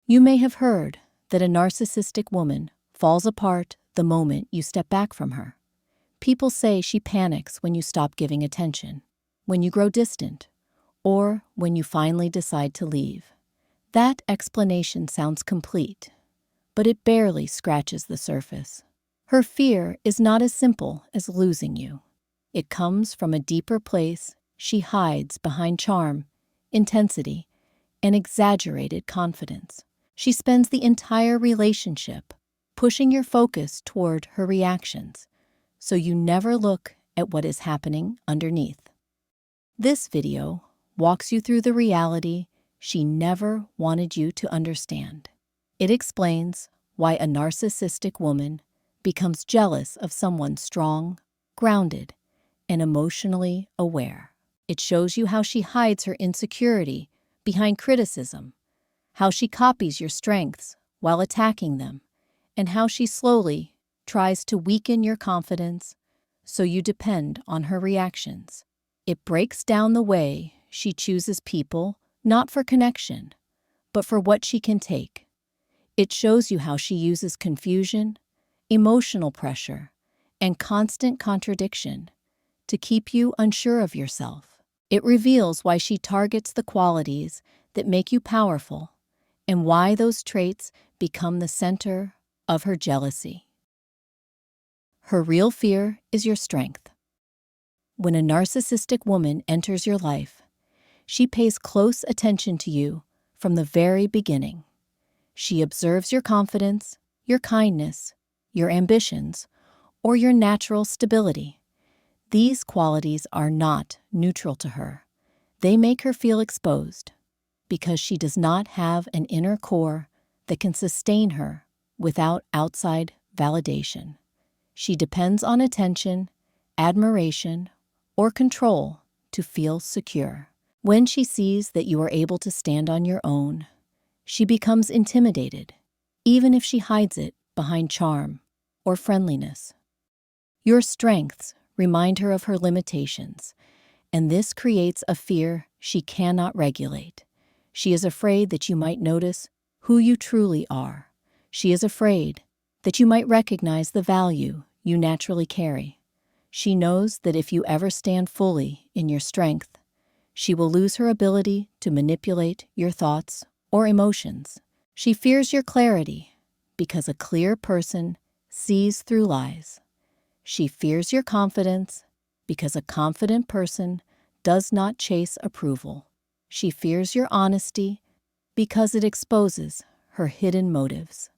You may have heard that a narcissistic woman falls apart the moment you step back from her. People say she panics when you stop giving attention, when you grow distant, or when you finally decide to leave. That explanation sounds complete, but it barely scratches the surface. Her fear is not as simple as losing you. It comes from a deeper place she hides behind charm, intensity, and exaggerated confidence. She spends the entire relationship pushing your focus toward her reactions, so you never look at what is happening underneath. This video walks you through the reality she never wanted you to understand. It explains why a narcissistic woman becomes jealous of someone strong, grounded, and emotionally aware. It shows you how she hides her insecurity behind criticism, how she copies your strengths while attacking them, and how she slowly tries to weaken your confidence so you depend on her reactions. It breaks down the way she chooses people not for connection, but for what she can take. It shows you how she uses confusion, emotional pressure, and constant contradiction to keep you unsure of yourself. It reveals why she targets the qualities that make you powerful and why those traits become the center of her jealousy. Her real fear is your strength. When a narcissistic woman enters your life, she pays close attention to you from the very beginning. She observes your confidence, your kindness, your ambitions, or your natural stability. These qualities are not neutral to her. They make her feel exposed because she does not have an inner core that can sustain her without outside validation. She depends on attention, admiration, or control to feel secure. When she sees that you are able to stand on your own, she becomes intimidated, even if she hides it behind charm or friendliness. Your strengths remind her of her limitations, and this creates a fear she cannot regulate. She is afraid that you might notice who you truly are. She is afraid that you might recognize the value you naturally carry. She knows that if you ever stand fully in your strength, she will lose her ability to manipulate your thoughts or emotions. She fears your clarity because a clear person sees through lies. She fears your confidence because a confident person does not chase approval. She fears your honesty because it exposes her hidden motives.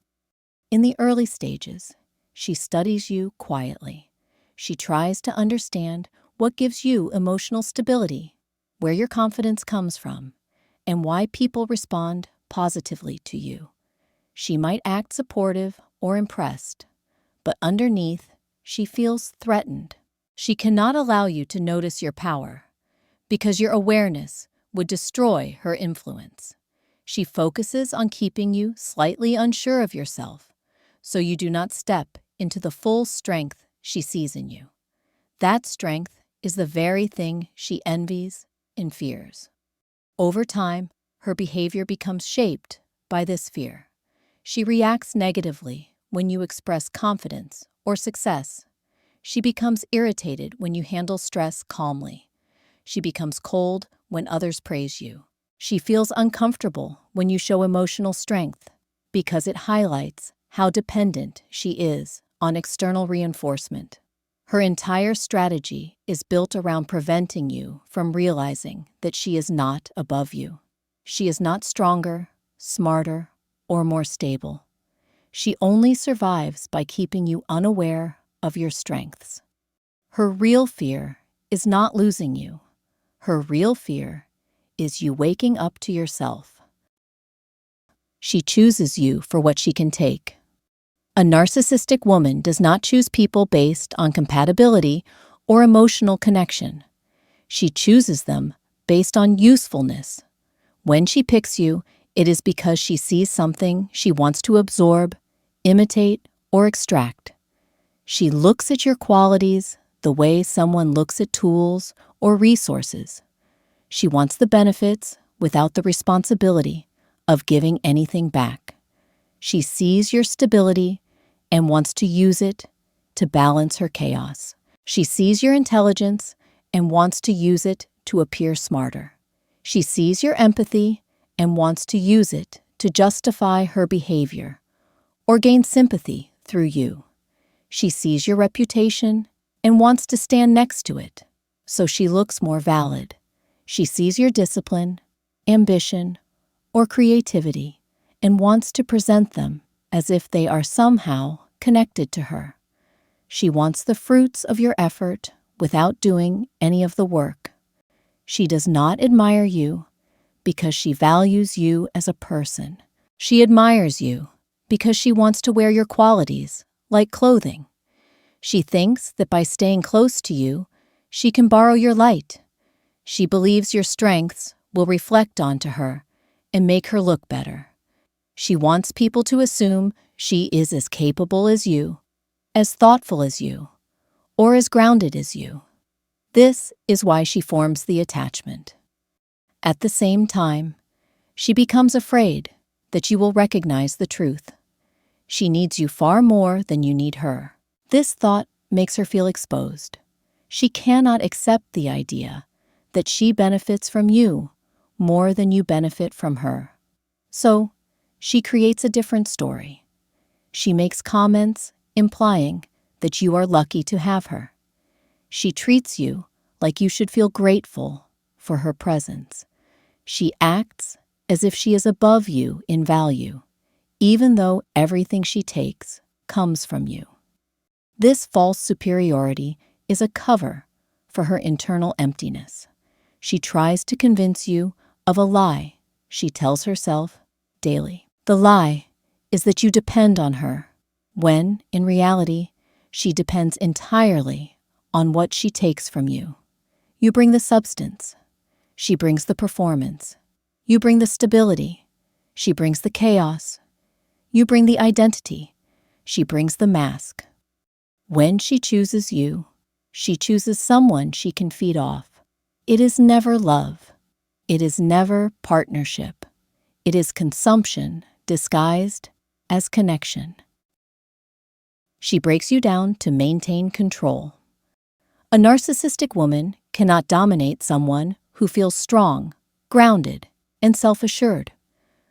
In the early stages, she studies you quietly. She tries to understand what gives you emotional stability, where your confidence comes from, and why people respond positively to you. She might act supportive or impressed, but underneath, she feels threatened. She cannot allow you to notice your power because your awareness would destroy her influence. She focuses on keeping you slightly unsure of yourself so you do not step into the full strength she sees in you. That strength is the very thing she envies and fears. Over time, her behavior becomes shaped by this fear. She reacts negatively when you express confidence or success. She becomes irritated when you handle stress calmly. She becomes cold when others praise you. She feels uncomfortable when you show emotional strength because it highlights how dependent she is on external reinforcement. Her entire strategy is built around preventing you from realizing that she is not above you. She is not stronger, smarter, or more stable. She only survives by keeping you unaware of your strengths. Her real fear is not losing you. Her real fear is you waking up to yourself. She chooses you for what she can take. A narcissistic woman does not choose people based on compatibility or emotional connection. She chooses them based on usefulness. When she picks you, it is because she sees something she wants to absorb, imitate, or extract. She looks at your qualities the way someone looks at tools or resources. She wants the benefits without the responsibility of giving anything back. She sees your stability and wants to use it to balance her chaos. She sees your intelligence and wants to use it to appear smarter. She sees your empathy and wants to use it to justify her behavior or gain sympathy through you. She sees your reputation and wants to stand next to it, so she looks more valid. She sees your discipline, ambition, or creativity and wants to present them as if they are somehow connected to her. She wants the fruits of your effort without doing any of the work. She does not admire you because she values you as a person. She admires you because she wants to wear your qualities, like clothing. She thinks that by staying close to you, she can borrow your light. She believes your strengths will reflect onto her and make her look better. She wants people to assume she is as capable as you, as thoughtful as you, or as grounded as you. This is why she forms the attachment. At the same time, she becomes afraid that you will recognize the truth. She needs you far more than you need her. This thought makes her feel exposed. She cannot accept the idea that she benefits from you more than you benefit from her. So, she creates a different story. She makes comments implying that you are lucky to have her. She treats you like you should feel grateful for her presence. She acts as if she is above you in value, even though everything she takes comes from you. This false superiority is a cover for her internal emptiness. She tries to convince you of a lie she tells herself daily. The lie is that you depend on her, when, in reality, she depends entirely on what she takes from you. You bring the substance. She brings the performance. You bring the stability. She brings the chaos. You bring the identity. She brings the mask. When she chooses you, she chooses someone she can feed off. It is never love. It is never partnership. It is consumption disguised as connection. She breaks you down to maintain control. A narcissistic woman cannot dominate someone who feels strong, grounded, and self-assured.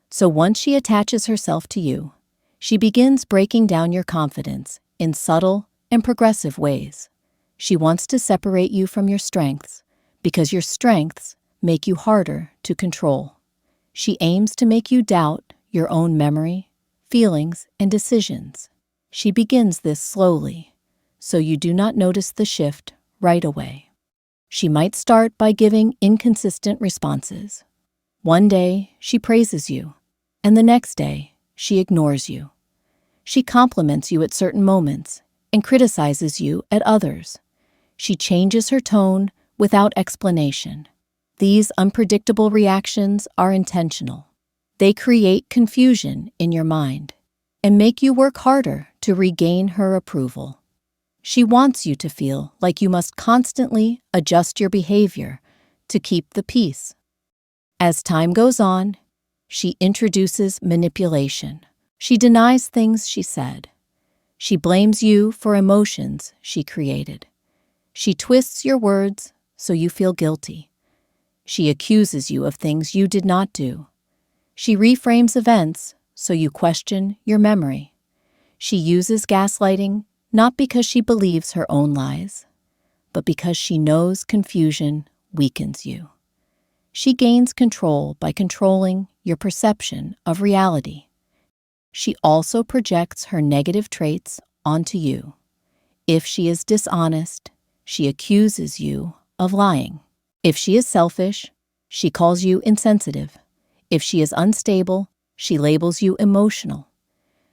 So once she attaches herself to you, she begins breaking down your confidence in subtle and progressive ways. She wants to separate you from your strengths because your strengths make you harder to control. She aims to make you doubt your own memory, feelings, and decisions. She begins this slowly, so you do not notice the shift right away. She might start by giving inconsistent responses. One day, she praises you, and the next day, she ignores you. She compliments you at certain moments and criticizes you at others. She changes her tone without explanation. These unpredictable reactions are intentional. They create confusion in your mind and make you work harder to regain her approval. She wants you to feel like you must constantly adjust your behavior to keep the peace. As time goes on, she introduces manipulation. She denies things she said. She blames you for emotions she created. She twists your words so you feel guilty. She accuses you of things you did not do. She reframes events so you question your memory. She uses gaslighting not because she believes her own lies, but because she knows confusion weakens you. She gains control by controlling your perception of reality. She also projects her negative traits onto you. If she is dishonest, she accuses you of lying. If she is selfish, she calls you insensitive. If she is unstable, she labels you emotional.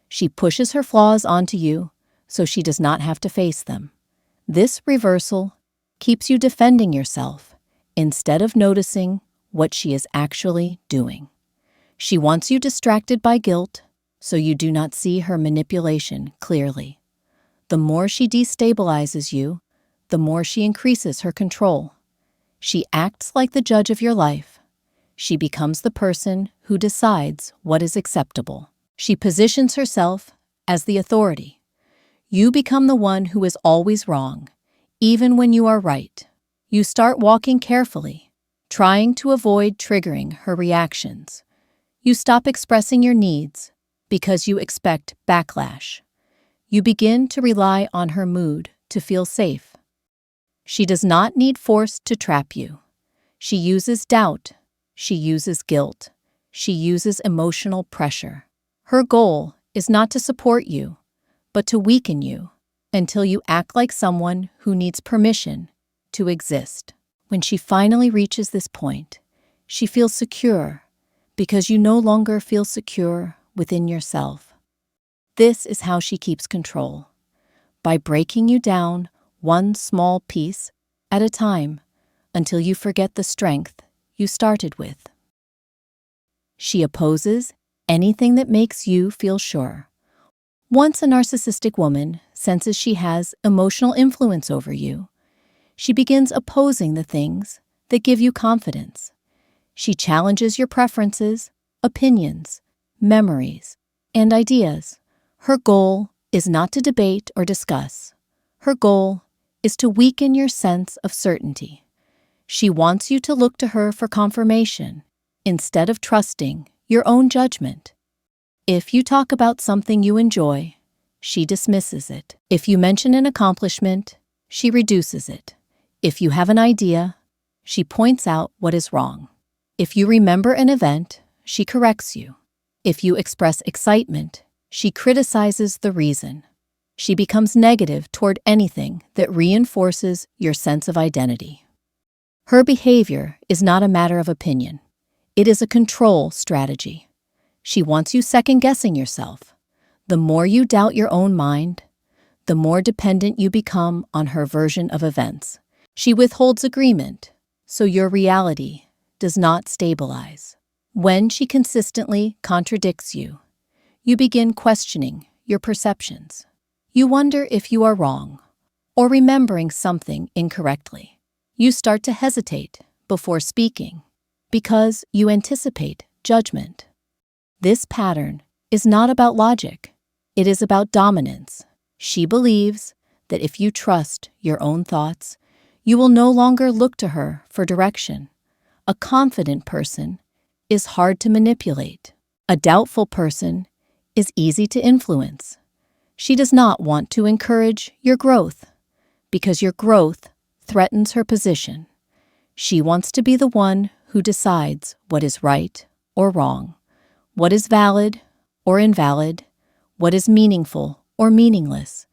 She pushes her flaws onto you so she does not have to face them. This reversal keeps you defending yourself instead of noticing what she is actually doing. She wants you distracted by guilt so you do not see her manipulation clearly. The more she destabilizes you, the more she increases her control. She acts like the judge of your life. She becomes the person who decides what is acceptable. She positions herself as the authority. You become the one who is always wrong, even when you are right. You start walking carefully, trying to avoid triggering her reactions. You stop expressing your needs because you expect backlash. You begin to rely on her mood to feel safe. She does not need force to trap you. She uses doubt. She uses guilt. She uses emotional pressure. Her goal is not to support you, but to weaken you until you act like someone who needs permission to exist. When she finally reaches this point, she feels secure because you no longer feel secure within yourself. This is how she keeps control, by breaking you down one small piece at a time until you forget the strength you started with. She opposes anything that makes you feel sure. Once a narcissistic woman senses she has emotional influence over you, she begins opposing the things that give you confidence. She challenges your preferences, opinions, memories, and ideas. Her goal is not to debate or discuss. Her goal is to weaken your sense of certainty. She wants you to look to her for confirmation instead of trusting your own judgment. If you talk about something you enjoy, she dismisses it. If you mention an accomplishment, she reduces it. If you have an idea, she points out what is wrong. If you remember an event, she corrects you. If you express excitement, she criticizes the reason. She becomes negative toward anything that reinforces your sense of identity. Her behavior is not a matter of opinion. It is a control strategy. She wants you second-guessing yourself. The more you doubt your own mind, the more dependent you become on her version of events. She withholds agreement, so your reality does not stabilize. When she consistently contradicts you, you begin questioning your perceptions. You wonder if you are wrong or remembering something incorrectly. You start to hesitate before speaking because you anticipate judgment. This pattern is not about logic. It is about dominance. She believes that if you trust your own thoughts, you will no longer look to her for direction. A confident person is hard to manipulate. A doubtful person is easy to influence. She does not want to encourage your growth because your growth threatens her position. She wants to be the one who decides what is right or wrong, what is valid or invalid, what is meaningful or meaningless.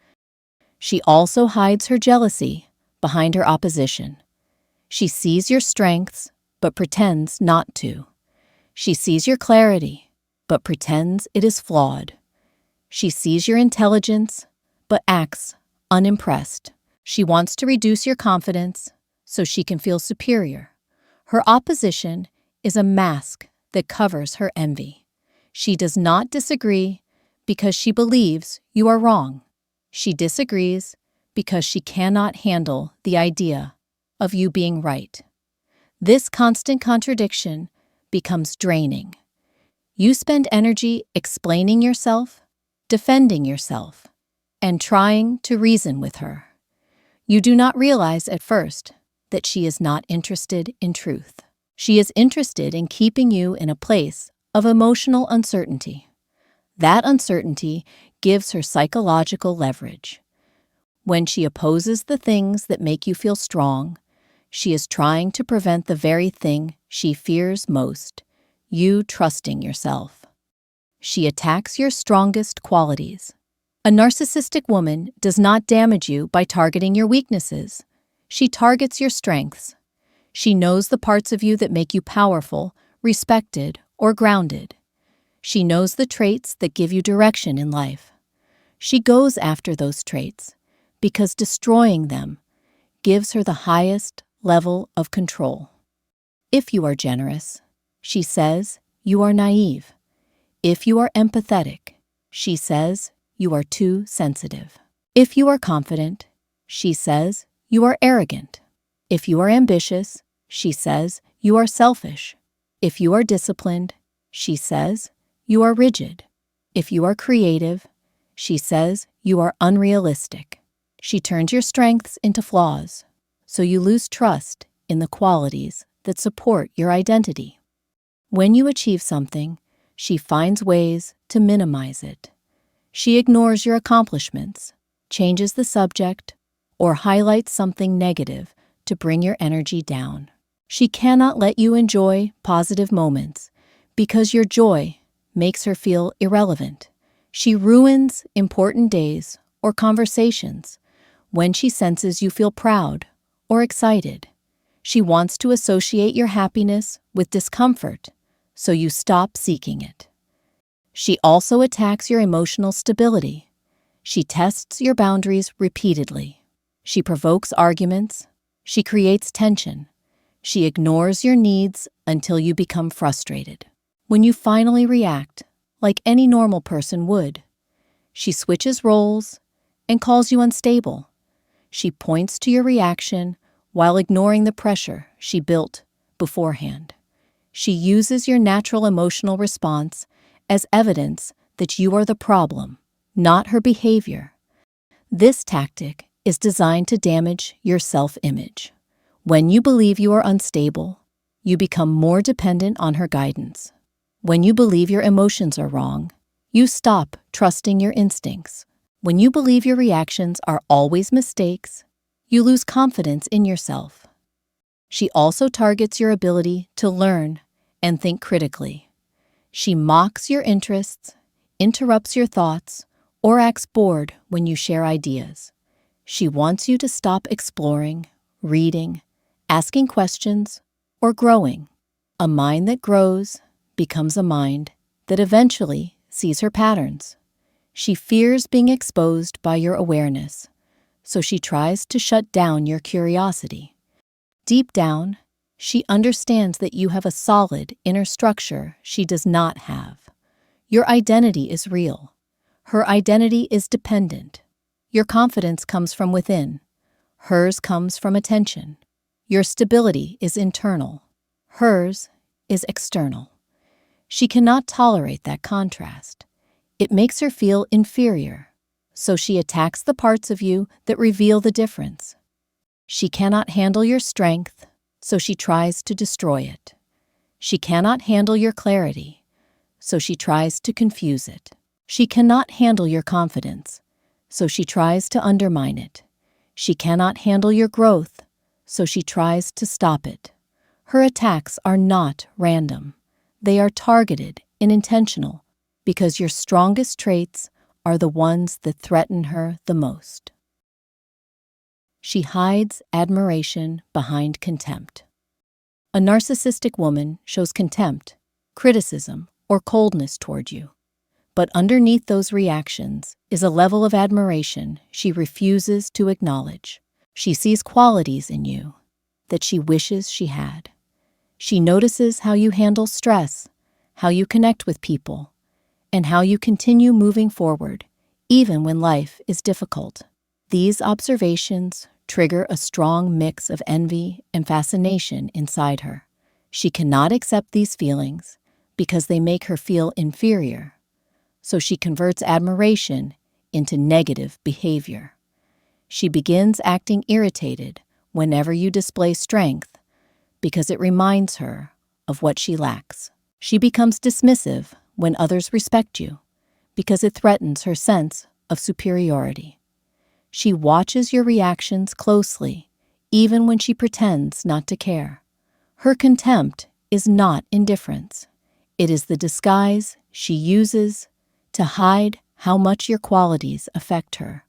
She also hides her jealousy behind her opposition. She sees your strengths but pretends not to. She sees your clarity but pretends it is flawed. She sees your intelligence but acts unimpressed. She wants to reduce your confidence so she can feel superior. Her opposition is a mask that covers her envy. She does not disagree because she believes you are wrong. She disagrees because she cannot handle the idea of you being right. This constant contradiction becomes draining. You spend energy explaining yourself, defending yourself, and trying to reason with her. You do not realize at first that she is not interested in truth. She is interested in keeping you in a place of emotional uncertainty. That uncertainty gives her psychological leverage. When she opposes the things that make you feel strong, she is trying to prevent the very thing she fears most, you trusting yourself. She attacks your strongest qualities. A narcissistic woman does not damage you by targeting your weaknesses. She targets your strengths. She knows the parts of you that make you powerful, respected, or grounded. She knows the traits that give you direction in life. She goes after those traits because destroying them gives her the highest level of control. If you are generous, she says you are naive. If you are empathetic, she says you are too sensitive. If you are confident, she says you are arrogant. If you are ambitious, she says you are selfish. If you are disciplined, she says, you are rigid. If you are creative, she says, you are unrealistic. She turns your strengths into flaws, so you lose trust in the qualities that support your identity. When you achieve something, she finds ways to minimize it. She ignores your accomplishments, changes the subject, or highlights something negative to bring your energy down. She cannot let you enjoy positive moments because your joy makes her feel irrelevant. She ruins important days or conversations when she senses you feel proud or excited. She wants to associate your happiness with discomfort, so you stop seeking it. She also attacks your emotional stability. She tests your boundaries repeatedly. She provokes arguments. She creates tension. She ignores your needs until you become frustrated. When you finally react, like any normal person would, she switches roles and calls you unstable. She points to your reaction while ignoring the pressure she built beforehand. She uses your natural emotional response as evidence that you are the problem, not her behavior. This tactic is designed to damage your self-image. When you believe you are unstable, you become more dependent on her guidance. When you believe your emotions are wrong, you stop trusting your instincts. When you believe your reactions are always mistakes, you lose confidence in yourself. She also targets your ability to learn and think critically. She mocks your interests, interrupts your thoughts, or acts bored when you share ideas. She wants you to stop exploring, reading, asking questions, or growing. A mind that grows becomes a mind that eventually sees her patterns. She fears being exposed by your awareness, so she tries to shut down your curiosity. Deep down, she understands that you have a solid inner structure she does not have. Your identity is real. Her identity is dependent. Your confidence comes from within. Hers comes from attention. Your stability is internal. Hers is external. She cannot tolerate that contrast. It makes her feel inferior, so she attacks the parts of you that reveal the difference. She cannot handle your strength, so she tries to destroy it. She cannot handle your clarity, so she tries to confuse it. She cannot handle your confidence, so she tries to undermine it. She cannot handle your growth, so she tries to stop it. Her attacks are not random. They are targeted and intentional because your strongest traits are the ones that threaten her the most. She hides admiration behind contempt. A narcissistic woman shows contempt, criticism, or coldness toward you. But underneath those reactions is a level of admiration she refuses to acknowledge. She sees qualities in you that she wishes she had. She notices how you handle stress, how you connect with people, and how you continue moving forward, even when life is difficult. These observations trigger a strong mix of envy and fascination inside her. She cannot accept these feelings because they make her feel inferior, so she converts admiration into negative behavior. She begins acting irritated whenever you display strength because it reminds her of what she lacks. She becomes dismissive when others respect you because it threatens her sense of superiority. She watches your reactions closely, even when she pretends not to care. Her contempt is not indifference. It is the disguise she uses to hide how much your qualities affect her.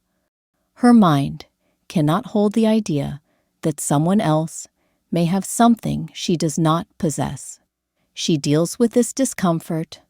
Her mind cannot hold the idea that someone else may have something she does not possess. She deals with this discomfort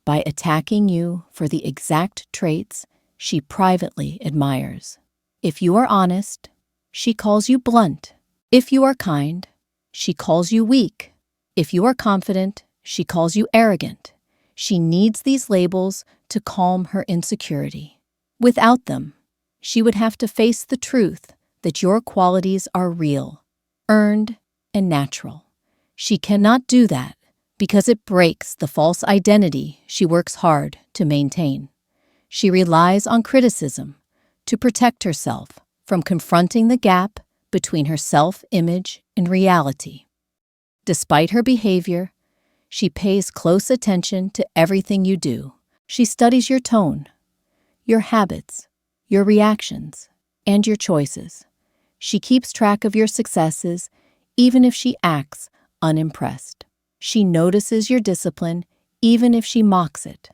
by attacking you for the exact traits she privately admires. If you are honest, she calls you blunt. If you are kind, she calls you weak. If you are confident, she calls you arrogant. She needs these labels to calm her insecurity. Without them, she would have to face the truth that your qualities are real, earned, and natural. She cannot do that because it breaks the false identity she works hard to maintain. She relies on criticism to protect herself from confronting the gap between her self-image and reality. Despite her behavior, she pays close attention to everything you do. She studies your tone, your habits, your reactions, and your choices. She keeps track of your successes, even if she acts unimpressed. She notices your discipline, even if she mocks it.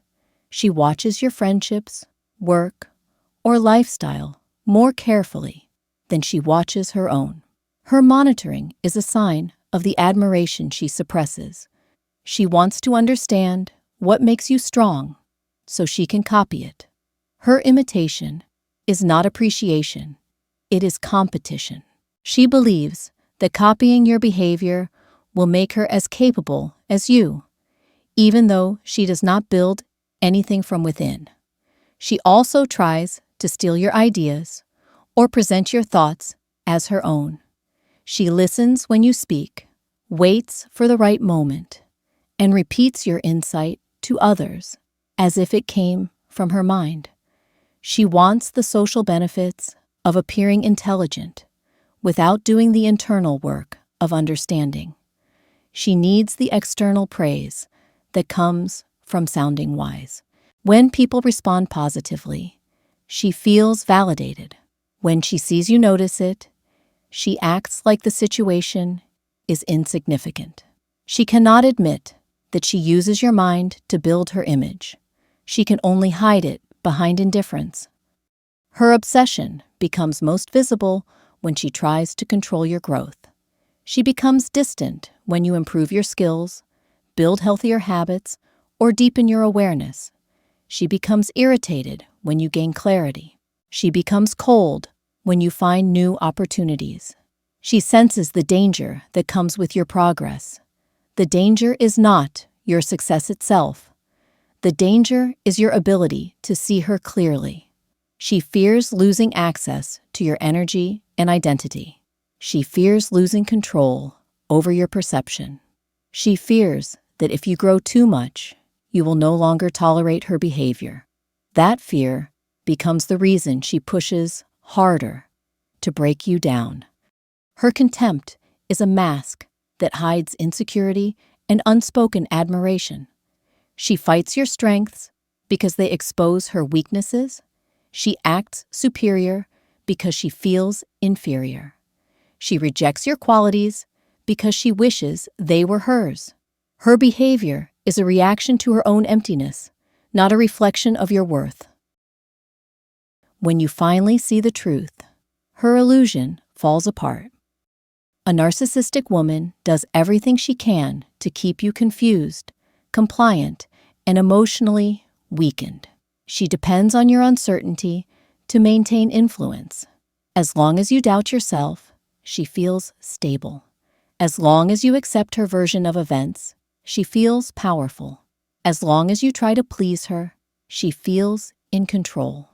She watches your friendships, work, or lifestyle more carefully than she watches her own. Her monitoring is a sign of the admiration she suppresses. She wants to understand what makes you strong so she can copy it. Her imitation is not appreciation, it is competition. She believes that copying your behavior will make her as capable as you, even though she does not build anything from within. She also tries to steal your ideas or present your thoughts as her own. She listens when you speak, waits for the right moment, and repeats your insight to others as if it came from her mind. She wants the social benefits of appearing intelligent without doing the internal work of understanding. She needs the external praise that comes from sounding wise. When people respond positively, she feels validated. When she sees you notice it, she acts like the situation is insignificant. She cannot admit that she uses your mind to build her image. She can only hide it behind indifference. Her obsession becomes most visible when she tries to control your growth. She becomes distant when you improve your skills, build healthier habits, or deepen your awareness. She becomes irritated when you gain clarity. She becomes cold when you find new opportunities. She senses the danger that comes with your progress. The danger is not your success itself. The danger is your ability to see her clearly. She fears losing access to your energy and identity. She fears losing control over your perception. She fears that if you grow too much, you will no longer tolerate her behavior. That fear becomes the reason she pushes harder to break you down. Her contempt is a mask that hides insecurity and unspoken admiration. She fights your strengths because they expose her weaknesses. She acts superior because she feels inferior. She rejects your qualities because she wishes they were hers. Her behavior is a reaction to her own emptiness, not a reflection of your worth. When you finally see the truth, her illusion falls apart. A narcissistic woman does everything she can to keep you confused, compliant, and emotionally weakened. She depends on your uncertainty to maintain influence. As long as you doubt yourself, she feels stable. As long as you accept her version of events, she feels powerful. As long as you try to please her, she feels in control.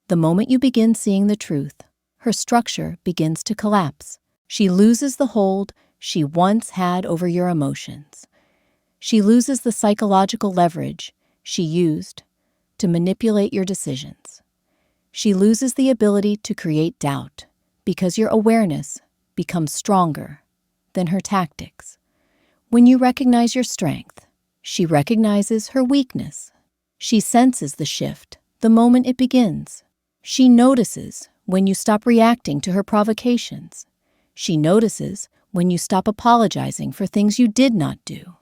The moment you begin seeing the truth, her structure begins to collapse. She loses the hold she once had over your emotions. She loses the psychological leverage she used to manipulate your decisions. She loses the ability to create doubt because your awareness becomes stronger than her tactics. When you recognize your strength, she recognizes her weakness. She senses the shift the moment it begins. She notices when you stop reacting to her provocations. She notices when you stop apologizing for things you did not do.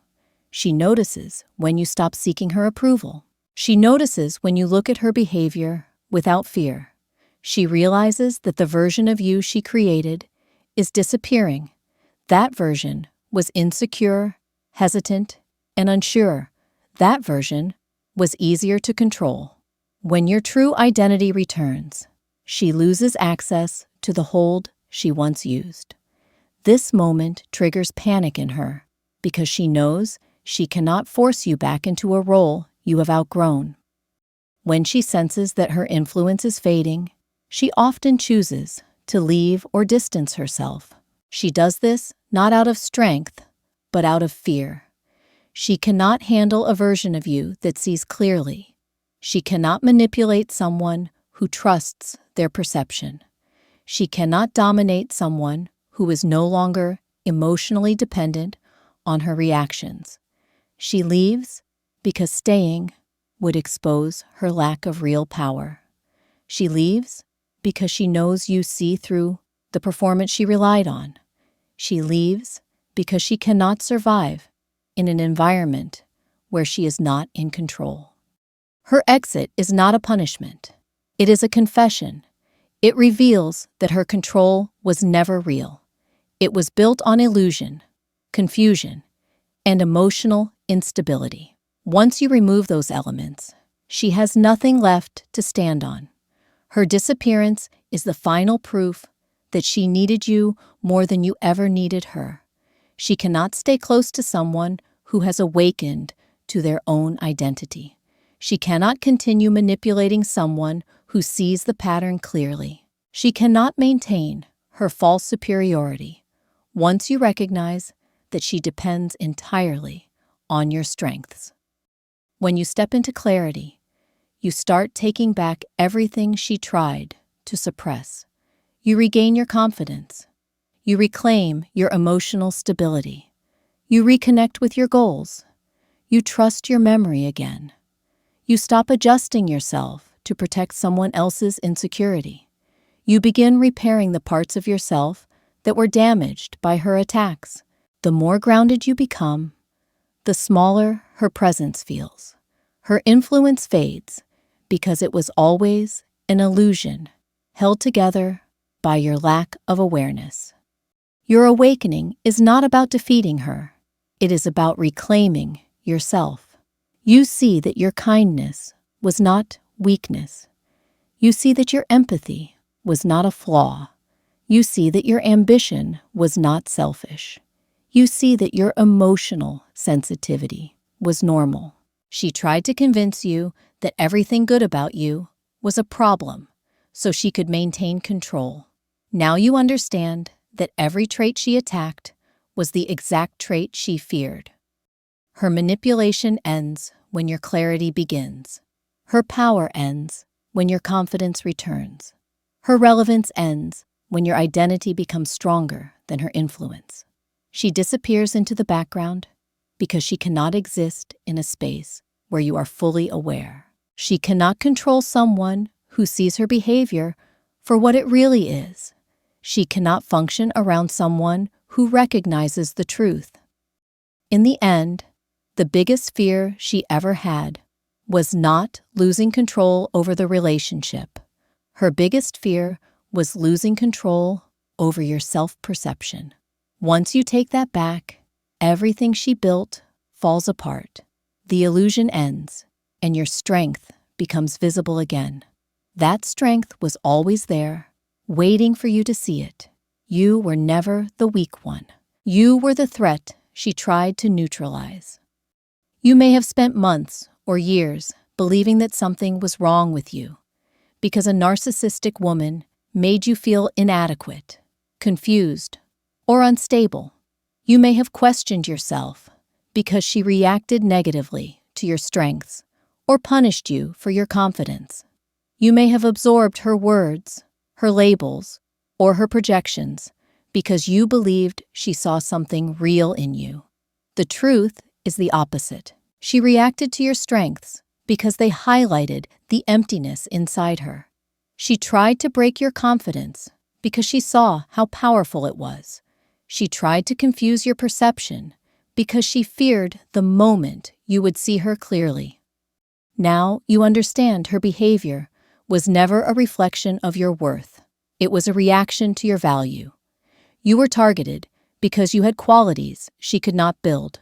She notices when you stop seeking her approval. She notices when you look at her behavior without fear. She realizes that the version of you she created is disappearing. That version was insecure, hesitant, and unsure. That version was easier to control. When your true identity returns, she loses access to the hold she once used. This moment triggers panic in her because she knows she cannot force you back into a role you have outgrown. When she senses that her influence is fading, she often chooses to leave or distance herself. She does this not out of strength, but out of fear. She cannot handle a version of you that sees clearly. She cannot manipulate someone who trusts their perception. She cannot dominate someone who is no longer emotionally dependent on her reactions. She leaves because staying would expose her lack of real power. She leaves because she knows you see through the performance she relied on. She leaves because she cannot survive in an environment where she is not in control. Her exit is not a punishment. It is a confession. It reveals that her control was never real. It was built on illusion, confusion, and emotional instability. Once you remove those elements, she has nothing left to stand on. Her disappearance is the final proof that she needed you more than you ever needed her. She cannot stay close to someone who has awakened to their own identity. She cannot continue manipulating someone who sees the pattern clearly. She cannot maintain her false superiority once you recognize that she depends entirely on your strengths. When you step into clarity, you start taking back everything she tried to suppress. You regain your confidence. You reclaim your emotional stability. You reconnect with your goals. You trust your memory again. You stop adjusting yourself to protect someone else's insecurity. You begin repairing the parts of yourself that were damaged by her attacks. The more grounded you become, the smaller her presence feels. Her influence fades because it was always an illusion held together by your lack of awareness. Your awakening is not about defeating her. It is about reclaiming yourself. You see that your kindness was not weakness. You see that your empathy was not a flaw. You see that your ambition was not selfish. You see that your emotional sensitivity was normal. She tried to convince you that everything good about you was a problem, so she could maintain control. Now you understand that every trait she attacked was the exact trait she feared. Her manipulation ends when your clarity begins. Her power ends when your confidence returns. Her relevance ends when your identity becomes stronger than her influence. She disappears into the background because she cannot exist in a space where you are fully aware. She cannot control someone who sees her behavior for what it really is. She cannot function around someone who recognizes the truth. In the end, the biggest fear she ever had was not losing control over the relationship. Her biggest fear was losing control over your self-perception. Once you take that back, everything she built falls apart. The illusion ends, and your strength becomes visible again. That strength was always there, waiting for you to see it. You were never the weak one. You were the threat she tried to neutralize. You may have spent months or years believing that something was wrong with you because a narcissistic woman made you feel inadequate, confused, or unstable. You may have questioned yourself because she reacted negatively to your strengths or punished you for your confidence. You may have absorbed her words, her labels, or her projections because you believed she saw something real in you. The truth is the opposite. She reacted to your strengths because they highlighted the emptiness inside her. She tried to break your confidence because she saw how powerful it was. She tried to confuse your perception because she feared the moment you would see her clearly. Now you understand her behavior was never a reflection of your worth. It was a reaction to your value. You were targeted because you had qualities she could not build.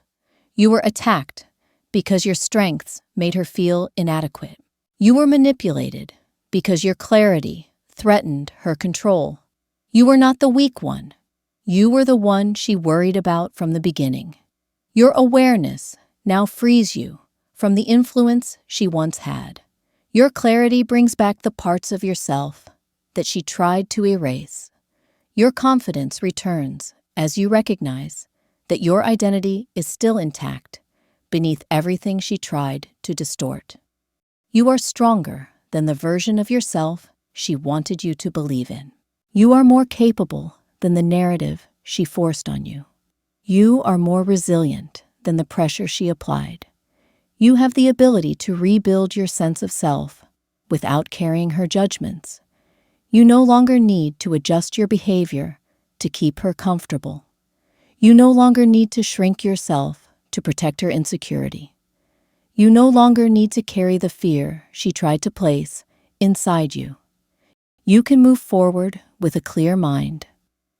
You were attacked because your strengths made her feel inadequate. You were manipulated because your clarity threatened her control. You were not the weak one. You were the one she worried about from the beginning. Your awareness now frees you from the influence she once had. Your clarity brings back the parts of yourself that she tried to erase. Your confidence returns as you recognize that your identity is still intact beneath everything she tried to distort. You are stronger than the version of yourself she wanted you to believe in. You are more capable than the narrative she forced on you. You are more resilient than the pressure she applied. You have the ability to rebuild your sense of self without carrying her judgments. You no longer need to adjust your behavior to keep her comfortable. You no longer need to shrink yourself to protect her insecurity. You no longer need to carry the fear she tried to place inside you. You can move forward with a clear mind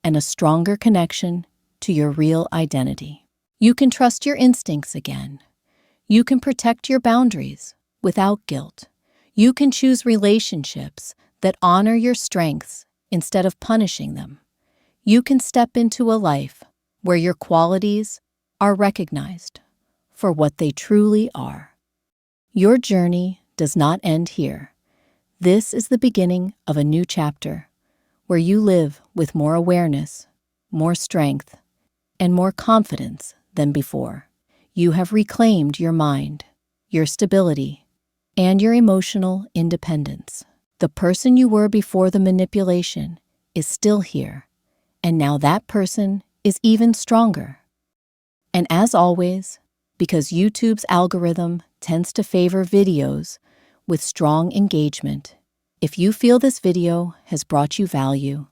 and a stronger connection to your real identity. You can trust your instincts again. You can protect your boundaries without guilt. You can choose relationships that honor your strengths instead of punishing them. You can step into a life where your qualities are recognized for what they truly are. Your journey does not end here. This is the beginning of a new chapter where you live with more awareness, more strength, and more confidence than before. You have reclaimed your mind, your stability, and your emotional independence. The person you were before the manipulation is still here, and now that person is even stronger. And as always, because YouTube's algorithm tends to favor videos with strong engagement, if you feel this video has brought you value,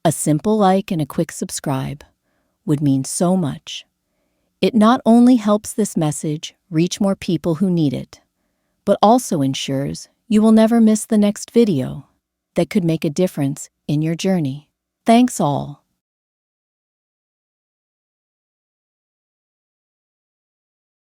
a simple like and a quick subscribe would mean so much. It not only helps this message reach more people who need it, but also ensures you will never miss the next video that could make a difference in your journey. Thanks all.